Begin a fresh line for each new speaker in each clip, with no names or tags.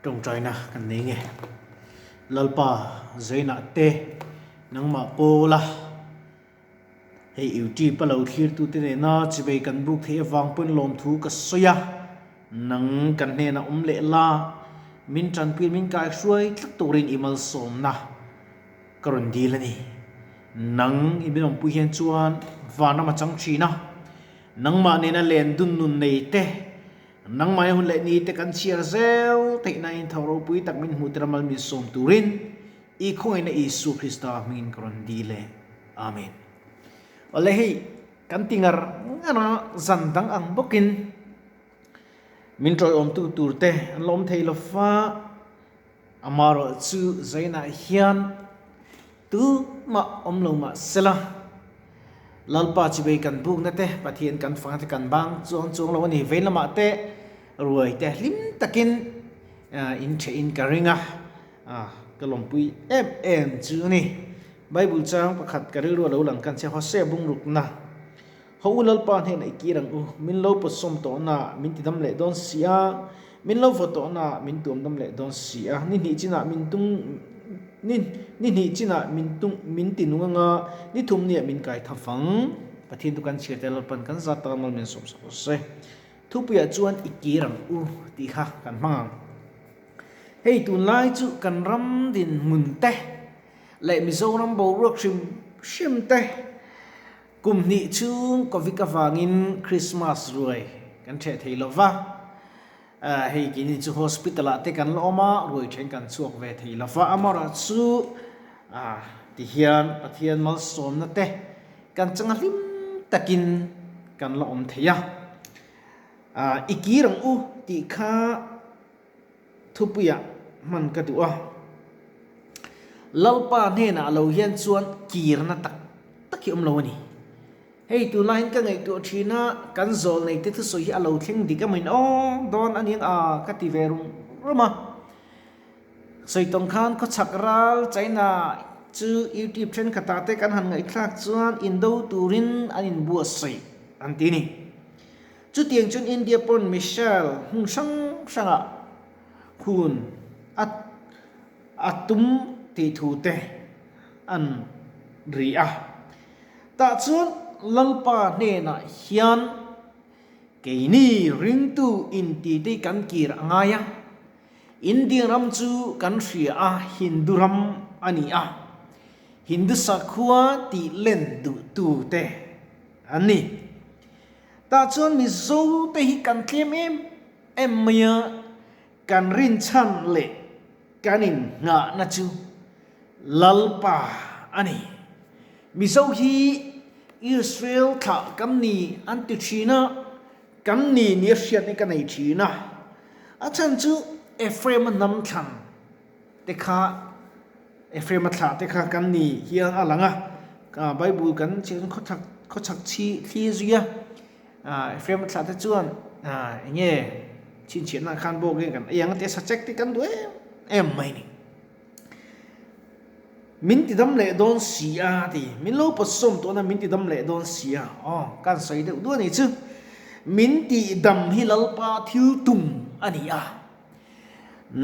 trong trái na kan nei nge lalpa zaina te nang ma pola hei uti palo thir tu te na chibe kan buk the wang pun lom thu ka soya nang kan ne na le la min tran pin min kai suai tlak turin imal som na karon dilani nang ibinong pu hian chuan vana ma chang china nang ma ne na len dun nun nei te nang mai hun le ni te kan chiar zel te na in thoro pui tak min hu tramal min som turin i khoi na Isu Krista min karon dile amen ole hi kan tingar ngana zandang ang bokin min troi om tu turte lom thei lo fa amaro chu zaina hian tu ma om lo ma sela lalpa chibe kan buk na te pathian kan fang te kan bang chuang lo ni vein lama te ruai te lim takin in che in karinga kalom pui em chu ni bible chang pakhat karil ro lo lang kan che hose bung ruk na ho lalpa he na ikirang min lo posom to na min ti dam le don sia min lo photo na min tum dam le don sia ni china min tung ni china min tinunga ni thum ni min kai thafang pathin tu kan chirtel pan kan za ta mal min som se Thupui chuan ikirang ti kha kan mang hei tu lai chu kan ram din mun te le Mizo ram bo rok shim te kum ni chu ko vika wangin Christmas ruai kan the theilova hei kini chu hospital te kan loma roi then kan chuak ve theilova amara chu ti hian pathian mal som na te kan changa lim takin kan la om theya ikirang ti kha Thupui man ka duwa lalpa ne na lo hian chuan kir na taki lo ni hei tu line ka ngai tu thina kan zol nei te thu so hi alo thleng dika min don aniang ka ti verum roma soitong khan ko chakral chaina chu YouTube trend khata te kan han ngai thlak chuan indo turin anin bu sei antini chu tiang chun India pon Michelle hung sanga hun atum ti thu te an ria ta chuan lalpa ne na hian keini ring tu in ti te kan kir angaya India ram chu kan ria Hindu ram ani Hindu sakhua ti len tu te ani ta chuan Mizo te hi kan tlem em maya kan rin chan le kanin nga na chu lalpa ani Mizo hi Israel tha kam ni anti china kam ni riat ni kan nei china achan chu Ephraim nam than te kha Ephraim tha te kha kan ni hiang alanga Bible kan chen kho chak chi zuya Ephraim tha te chuan nge chin na khan bo ge kan yang te sa check ti kan du em mai ni min ti dam le don sia ti min lo posom to na min ti dam le don sia kan sai de du ni chu min ti dam hi lalpa thil tum ani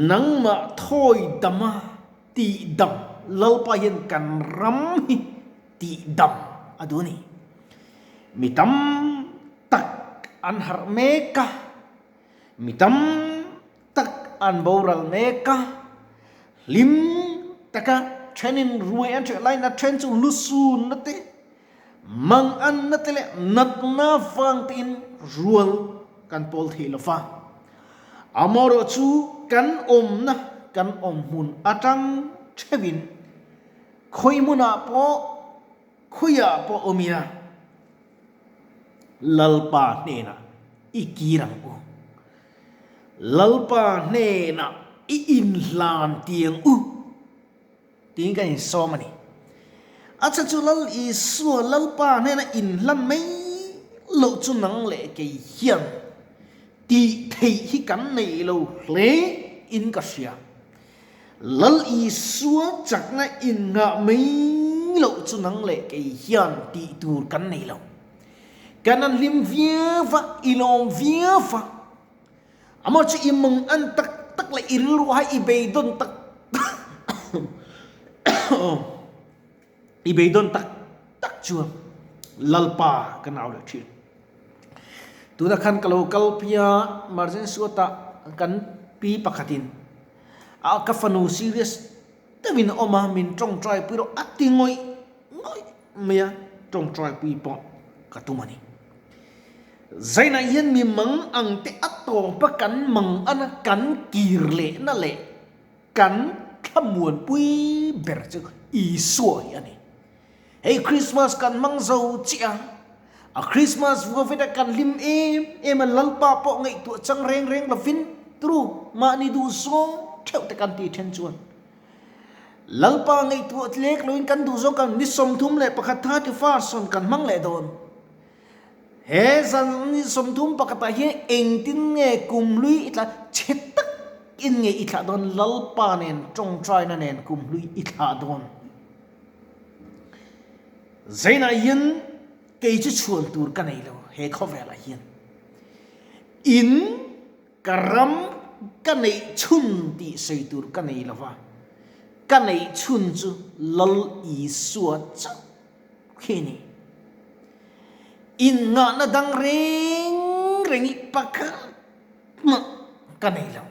nang ma thoi dama ti dam lalpa yen kan ram hi ti dam aduni mitam tak an har meka mitam tak an boral meka lim taka trenin ruai an tre lai na tren chu lusun na te mang an na te le nat na fang tin rual kan pol thilofa amoro chu kan om hun atang thevin khoimuna po khoya po omina lalpa ne na ikirang lalpa ne na i in lan tiang tiếng cái so mà nè acha chu lal Isu lalpa ne na in lan mai lo chu nang le ke hian ti thei hi kan nei lo hle in ka sia lal Isu chak na in nga mai lo chu nang le ke hian ti tur kan nei lo kanan lim via va ilom via va amor chu imong an tak ตักเลยอิรุให้อีเบดอนตักอีเบดอนตักชัวลัลปากันเอาเลยทีตัวนักขันกลัวกลพิยามาร์เซนสุตากันปีปากตินเอากัฟนูซีเรียสแต่วินออกมามินจงใจปีเราอัดติงอยเมียจงใจปีปอกกตุมันนี่ใจน่ะยันมีมังอังเตอัตโตปะกันมังอันกันกีร์เล่นั่นแหละกันขมวนปุยเบรจอีสวยอันนี้เฮ้คริสต์มาสกันมังเจ้าเจ้าคริสต์มาสวัวเวดกันลิมมันลัลปาปอกไงตัวจังเร่งละฟินตรูมานี่ดูโซ่เท่าแต่กันตีเทนจวนลัลปาไงตัวเล็กลอยกันดูโซ่กันนิสมทุมเลยปะคัตท่าที่ฟ้าส่วนกันมังเลยโดนเฮ้สันนิสมทุมปะคัตท่าเฮเองตินเงกุมลุยอิตละเช็ดตักอินเงอิตละโดนลัลปาเนนจงใจนั่นเนนกุมลุยอิตละโดนใจน่ะยันเกยจะชวนตูร์กันไอ้เราเฮข้อเวลายันอินกรัมกันไอ้ชุนตีใส่ตูร์กันไอ้เราว่ากันไอ้ชุนจูลลอีสวดจังแค่นี้อินงานดังเร่งอีปักมากันไอ้เรา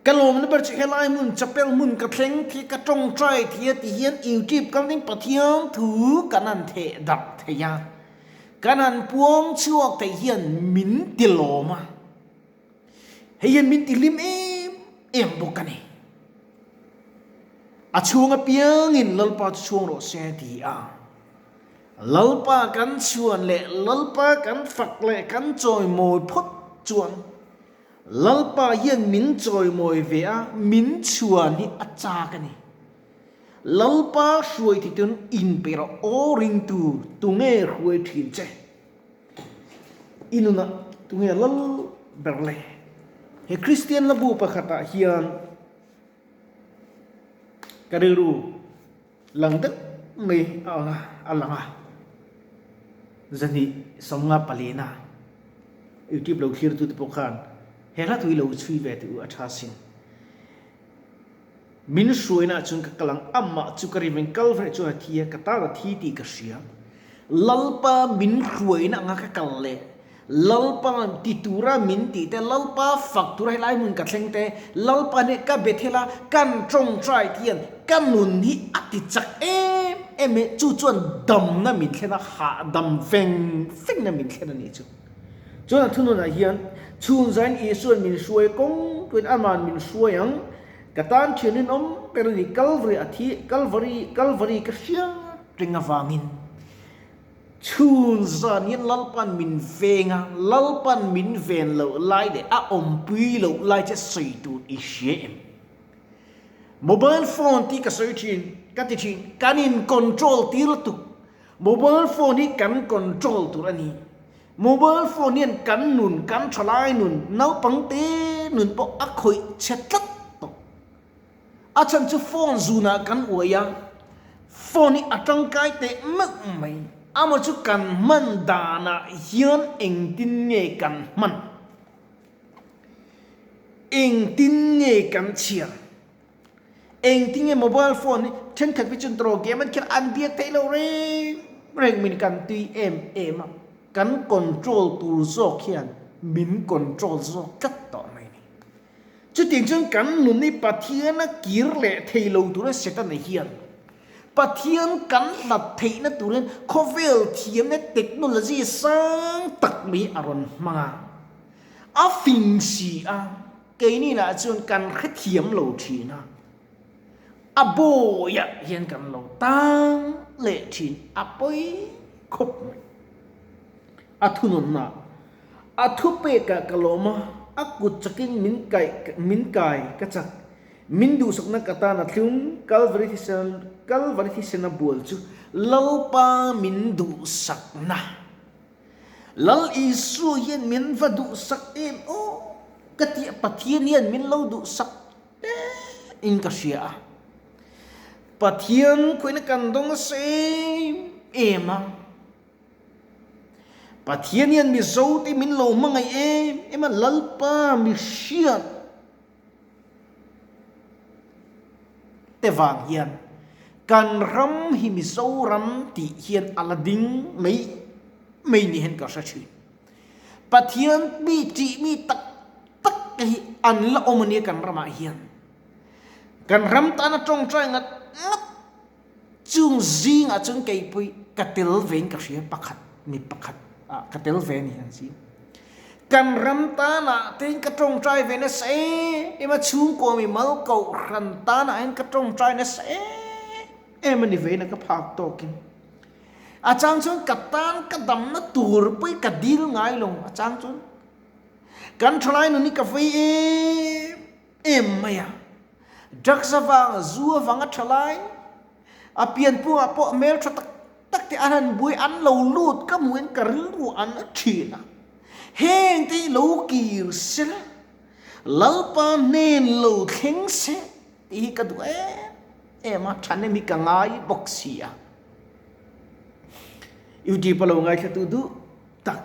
กันลมนั่นเป็นเฮลัยมุนจะเป็นมุนกระเทงที่กระจงใจที่ที่เฮียนอิวจีบกันนิ่งปะเทียงถูกันนั่นเทดับเทียกันนั่นพวงชั่วแต่เฮียนมินติโลมาเฮียนมินติลิมบุกันนี่ช่วงเปียงอินลัลปาช่วงโรเซตีลัลปากันชวนเละลัลปากันฝักเละกันจอยมวยพดจวนลัลปาเย็นมินจอยมวยเวียมินชวนนี่อาจากันนี่ลัลปาช่วยที่ตุนอินเปร่าโอริงตูตุงเอช่วยถิ่นเจอินุนะตุงเอลัลเบรเลเฮคริสเตียนระบุประคตาเฮียนกระดูรูหลังดึกไม่เอาหลังจะนี่สมงาปลีน่าอุทิศเราคิดตุติปกันเฮลัตุยเราช่วยเวทีอัฐาสินมินสวยน่ะจุนกกลังอัมมาจุกรีเวนกัลเฟรจูฮัทียกตาทีตีกเสียลัลปามินสวยน่ะงักกัลเล่ลัลปาติตูรามินตีแต่ลัลปาฝักตุไรไล่มุนกัดเซงแต่ลัลปาเนี่ยกับเบเทลากันจงใจเทียนกันนุนที่อติจักเมจู่จวนดำน่ะมินแค่น่ะหาดำเฟงน่ะมินแค่นั้นนี่จู่จวนทุนน่ะเฮียนชุนใจอีส่วนมินสวยกงตัวอันมันมินสวยยังกตันเชื่อนินเป็นนี่กัลวรีอาทิกัลวรีกระเชียงริงฟังินชูนซานี่ลัลปันมินเฟงลัลปันมินเฟนเหล่าไล่เดออมปีเหล่าไล่จะใส่ตูดอิเชมโมบายโฟนที่กระใส่ชินกันที่ชินการอินคอนโทรลที่รตุโมบายโฟนนี่กันคอนโทรลตัวนี้โมบายโฟนนี่กันนุนกันฉลายนุนน้าปังเตนุนปอกคอยเช็ดตัดตกอาจารย์จะโฟนจูนากันอวยโฟนนี่อาจังไกเตมักไม่อามาจุกันมันดานะเฮียนเองตินเงกันมันเองตินเงกันเชียเองตินเงโมบายโฟนนี่ฉันขัดไปจนตรอกมันแค่อันเดียเทเลเร่งมินกันตีมากันคอนโทรลตัวโซเขียนมินคอนโทรลโซกัดต่อไม่นี่จุดที่ฉันกันนุนนี่ปะเทียนนักกีฬาเทเลตัวนั้นเสร็จในเฮียนปะเทียนกันหลับเทนตัวนั้นข้อเวลเทียมในเทคโนโลยีสร้างตักมีอารมณ์มาฟินซีเกนี่นะจนกันแค่เทียมโลทีนะโบยเฮียนกันโลตั้งเลทีนปอยคบทุนน่ะทุเปกะกะโลมากุจักินมินไก่กะจักมินดูสักนักตานะทุ่มกัลวริทิเซนบัวจูลัลปามินดูสักนะลัลอิสุยันมินวัดูสักกะติปะเทียนยันมินลดูสักอินกะเชียปะเทียนคุยนักกันดงเซมาปะเทียนยันมิโซที่มินโลมังไงมันลัลปามิเชีย te wang hian kan ram hi mizo ram ti hian alading mei ni hen ka sa chi pathian mi ti mi tak hi an la omani kan rama hian kan ram ta na tong trai ngat chung zing a chung kei pui katel ven ka ria pakhat mi pakhat katel ven hian si kan ram ta na ten ka tong trai ven na se ema chung ko mi mal ko ran ta na en ka tong trai na se emani ven na ka phak tokin achang chun katan ka dam na tur pui ka dil ngai long achang chun kan thlai nu ni ka vai em maya dak zawang zuwa wanga thlai a pian pu a po mel tha tak ti anan bui an lo lut ka muin ka ru an thina heng ti lo kir sel lalpa nen lo theng se ti ka du ema thane mi ka ngai boxia yu di palo ngai kha tu du tak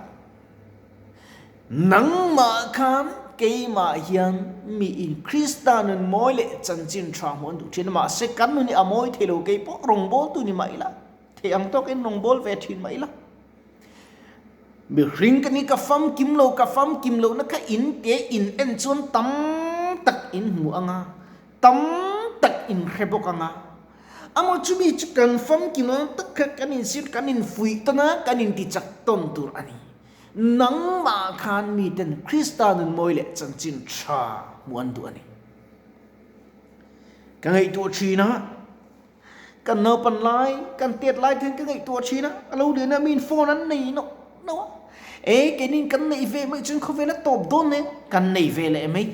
nang ma khan ke ma hian mi in Christian moi le chan chin tha mon du thin ma se kan nu ni amoi thelo ke po rong bol tu ni mai la the ang to ken rong bol ve thin mai la mi ring ka ni ka fam kim lo na ka in te in en chon tam tak in mu anga tam tak in rebok anga amo chumi chikan fam kim lo tak kan in sir kan in fui tana kan in ti chak ton tur ani nang ma khan mi ten Christian moi le chan chin tha muan du ani ka ngai tu chi na kan no pan lai kan tiet lai then ka ngai tu chi na alo de na min phone an nei no ke nin kan nei ve mai chun kho ve na top don ne kan nei ve le mai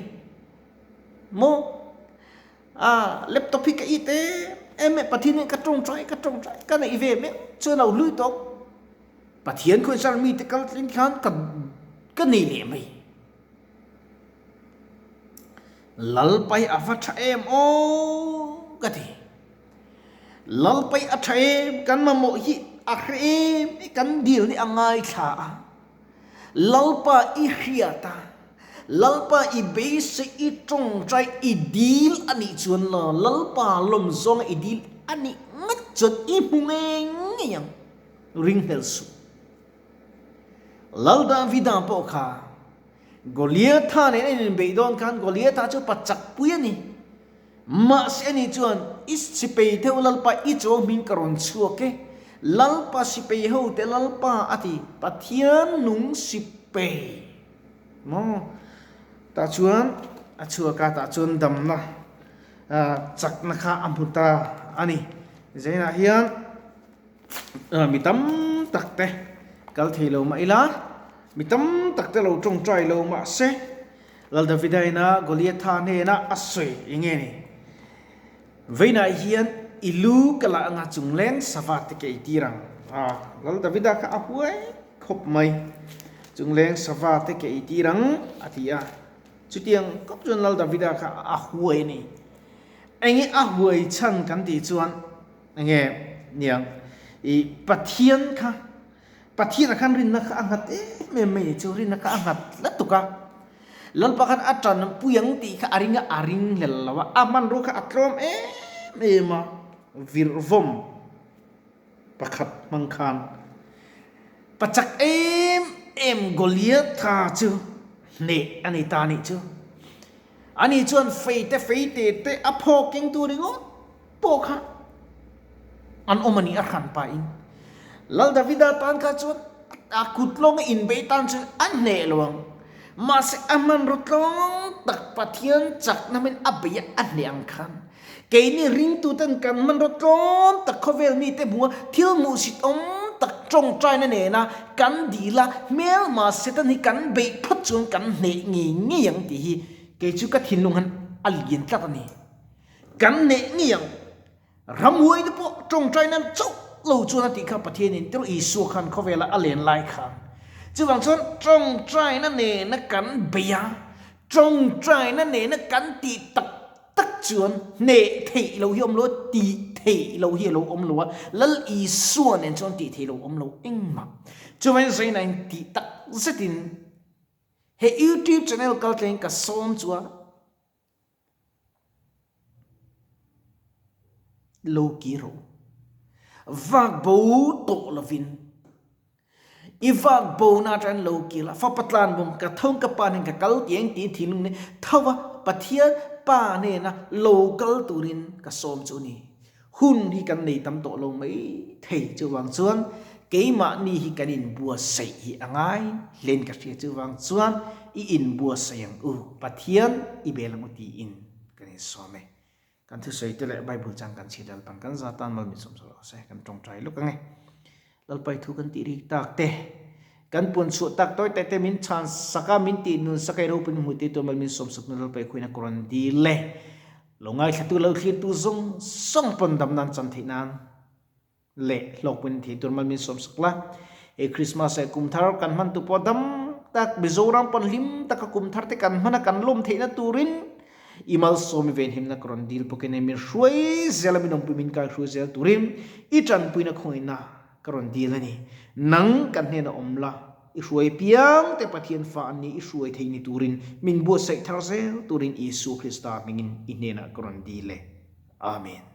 mo laptop ka ite em pathin ka trong trai ka nei ve me chun au lui tok pathian khoi sang mi te kal tin khan ka nei le mai lal pai avat em o ka thi lal pai athem kan ma mo hi akhem kan dil ni angai tha lalpa i hiata lalpa i base i trong trai i dil ani chuan la lalpa lom zong i dil ani ngat chot i mungeng yang ring hel su lalda vida po kha Goliath tha ne in beidon kan Goliath tha chu pachak puya ni ma se ni chuan is sipe theu lalpa i cho min karon chu ke lalpa sipe ho te lalpa ati pathian nung sipe mo ta chuan a chua ka ta chuan dam na chak na kha amputa ani zaina hian mitam takte kal thelo ma ila mitam takte lo tong trai lo ma se lal davidaina Goliath tha ne na asoi inge ni veina hian ilu kala anga chungleng savat ke itirang lal davida ka apuai khop mai chungleng savat ke itirang atia chutiang kop chun lal davida ka ahuai ni engi ahuai chan kan ti chuan nge niang i pathian khan rin na ka angat me chu rin na ka angat latuka lal pakan atran puyang ti ka aring lelawa aman ro ka atrom ma virvom pakhat mangkhan pachak em Goliath tha chu ne ani ta ni chu ani chuan feite te aphoking tu ringo pokha an omani a khan pa in lal davida tan ka chuan akutlong in be tan chu an ne lawang mas aman rotlong tak pathian chak namen abya an ne ang khan cái này ring tu tên cần man rot tron tak khovel mi te bunga thil mu sit tak trong trai na ne na kan di la mel ma setan hi kan be phot chung kan ne ngi yang ti hi ke chu ka thin lung han alien tlat ani kan ne ngi yang ramui de po trong trai na chau lo chu na ti kha pathian in tro i su khan khovela alen lai khan chu wang chon trong trai na ne na kan be ya trong trai na ne na kan ti tak tắc chuan nệ thị lâu hi om lo ti thị lâu hi lâu om lo lal i suan en chon ti thị lâu om lo eng ma chu wen sei nai ti tak zetin he YouTube channel kal teng ka son chua lo kiro vak bo to lovin ivak bo na tran lo kila fa patlan bom ka thong ka pan ka kal tieng ti thilung ne thawa pathia pa ne na local turin ka som chu ni hun hi kan nei tam to lo mai thei chu wang chuan keima ni hi kanin bua sei hi angai len ka ria chu wang chuan I in bua sayang pathian I belamuti in kanin some kan thu sei te le bible chang kan chidal pan kan zatan mal mi som so se kan tong trai lu kan nge lal pai thu kan ti ri tak te kan pun su tak toy te min chan saka min ti nun sakai ro pun mu ti to mal min som suk lal pai khuina koran di le longai thatu lo khli tu zong song pon dam nan chan thinan le lok pun thi tur mal min som sukla e christmas e kum thar kan man tu podam tak mizoram pon lim tak kum thar te kan mana kan lom theina turin imal somi ven him na koran dil pokene mir shuai zelamin pumin ka shu zel turim itan puina khoina koran dil ani nang kan hena omla I shuai piang te pathian fa ani I shuai theini turin min bo sai thar zel turin Isu Krista mingin inena koran dile amen